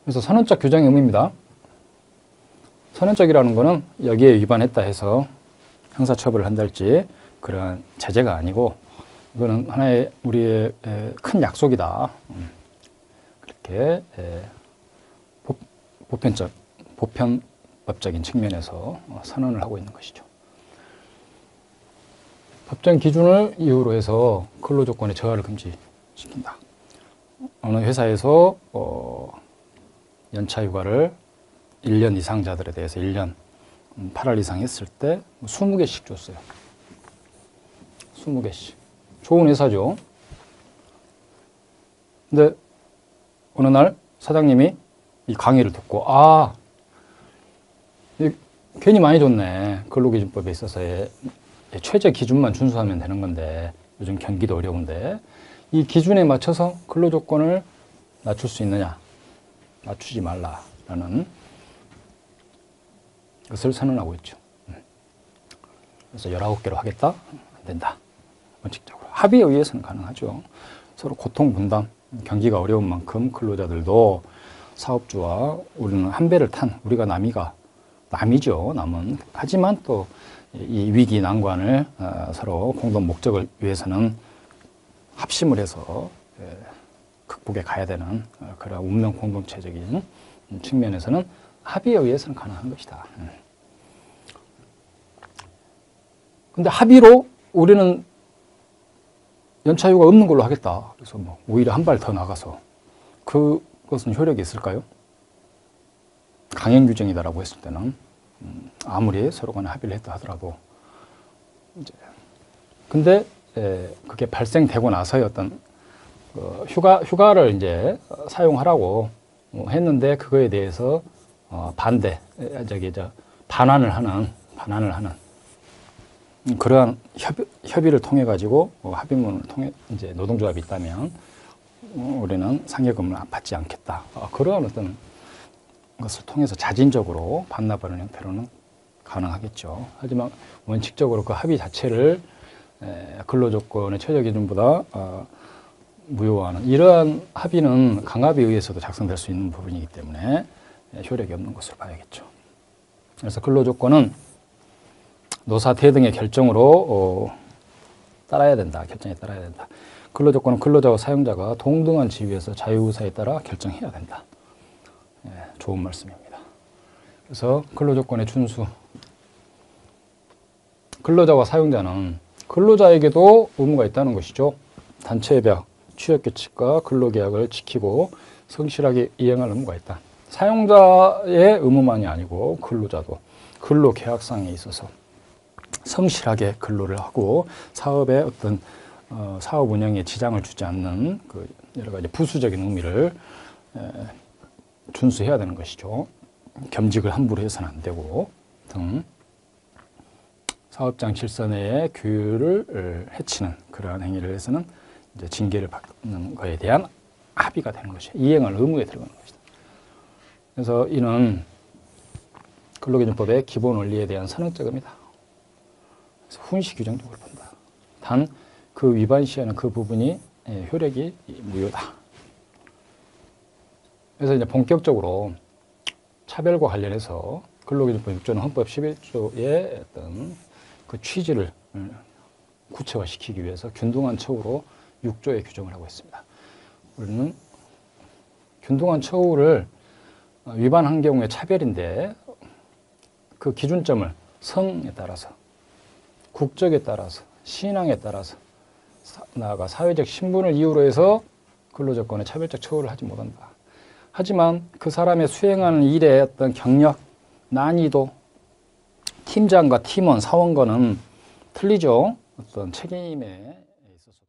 그래서 선언적 규정의 의무입니다. 선언적이라는 거는 여기에 위반했다 해서 형사처벌을 한달지 그런 제재가 아니고 이거는 하나의 우리의 큰 약속이다. 그렇게 보편법적인 측면에서 선언을 하고 있는 것이죠. 법정 기준을 이유로 해서 근로조건의 저하를 금지시킨다. 어느 회사에서 연차 휴가를 1년 이상자들에 대해서 1년 8월 이상 했을 때 20개씩 줬어요. 20개씩. 좋은 회사죠. 근데 어느 날 사장님이 이 강의를 듣고 괜히 많이 줬네. 근로기준법에 있어서의 최저 기준만 준수하면 되는 건데 요즘 경기도 어려운데 이 기준에 맞춰서 근로조건을 낮출 수 있느냐? 낮추지 말라라는 것을 선언하고 있죠. 그래서 19개로 하겠다? 안 된다. 원칙적으로. 합의에 의해서는 가능하죠. 서로 고통 분담, 경기가 어려운 만큼 근로자들도 사업주와 우리는 한 배를 탄 우리가 남이죠. 남은. 하지만 또 이 위기 난관을 서로 공동 목적을 위해서는 합심을 해서 극복해 가야 되는 그런 운명 공동체적인 측면에서는 합의에 의해서는 가능한 것이다. 근데 합의로 우리는 연차휴가 없는 걸로 하겠다. 그래서 뭐 오히려 한 발 더 나가서 그것은 효력이 있을까요? 강행 규정이다라고 했을 때는 아무리 서로 간에 합의를 했다 하더라도 근데 그게 발생되고 나서의 어떤 휴가를 이제 사용하라고 했는데 그거에 대해서 반환을 하는 그러한 협의를 통해 가지고 합의문을 통해 이제 노동조합이 있다면 우리는 상여금을 받지 않겠다. 그러한 어떤 것을 통해서 자진적으로 반납하는 형태로는 가능하겠죠. 하지만 원칙적으로 그 합의 자체를 근로조건의 최저기준보다 무효화하는 이러한 합의는 강압에 의해서도 작성될 수 있는 부분이기 때문에 효력이 없는 것으로 봐야겠죠. 그래서 근로조건은 노사대 등의 결정으로 따라야 된다. 결정에 따라야 된다. 근로조건은 근로자와 사용자가 동등한 지위에서 자유의사에 따라 결정해야 된다. 좋은 말씀입니다. 그래서 근로조건의 준수. 근로자와 사용자는 근로자에게도 의무가 있다는 것이죠. 단체협약, 취업규칙과 근로계약을 지키고 성실하게 이행할 의무가 있다. 사용자의 의무만이 아니고 근로자도 근로계약상에 있어서 성실하게 근로를 하고 사업의 어떤 사업 운영에 지장을 주지 않는 그 여러 가지 부수적인 의미를 준수해야 되는 것이죠. 겸직을 함부로 해서는 안 되고 등 사업장 질서 내의 규율을 해치는 그러한 행위를 해서는 이제 징계를 받는 것에 대한 합의가 되는 것이에요. 이행할 의무에 들어가는 것이다. 그래서 이는 근로기준법의 기본 원리에 대한 선언적 의미다. 그래서 훈시 규정적으로 본다. 단 그 위반 시에는 그 부분이 효력이 무효다. 그래서 이제 본격적으로 차별과 관련해서 근로기준법 6조는 헌법 11조의 어떤 그 취지를 구체화시키기 위해서 균등한 처우로 6조의 규정을 하고 있습니다. 우리는 균등한 처우를 위반한 경우에 차별인데 그 기준점을 성에 따라서, 국적에 따라서, 신앙에 따라서 나아가 사회적 신분을 이유로 해서 근로조건에 차별적 처우를 하지 못한다. 하지만 그 사람의 수행하는 일의 어떤 경력, 난이도, 팀장과 팀원, 사원과는 틀리죠. 어떤 책임에 있어서도.